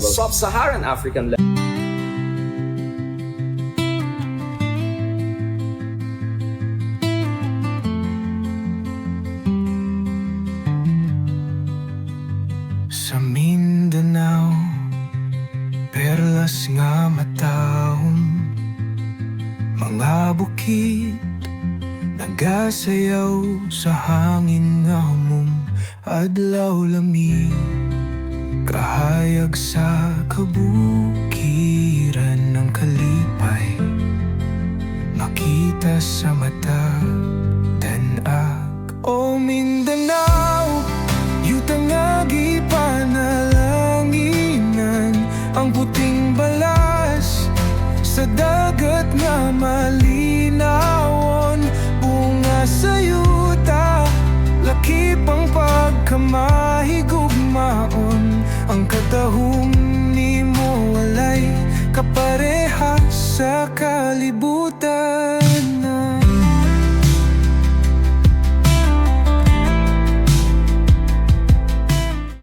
Sub-Saharan African Sa Mindanao, perlas nga matahom, mga bukid nagasayaw sa hangin nga humom. Adlaw lamig, kahayag sa kabukiran ng kalipay, makita sa mata, tanak. O Mindanao, yuta nga gipanalanginan ang puting balas sa dagat nga malinawon. Bunga sa yuta, laki pang pagkamahigugmaon. Ang katahum ni mo walay kapareha sa kalibutan.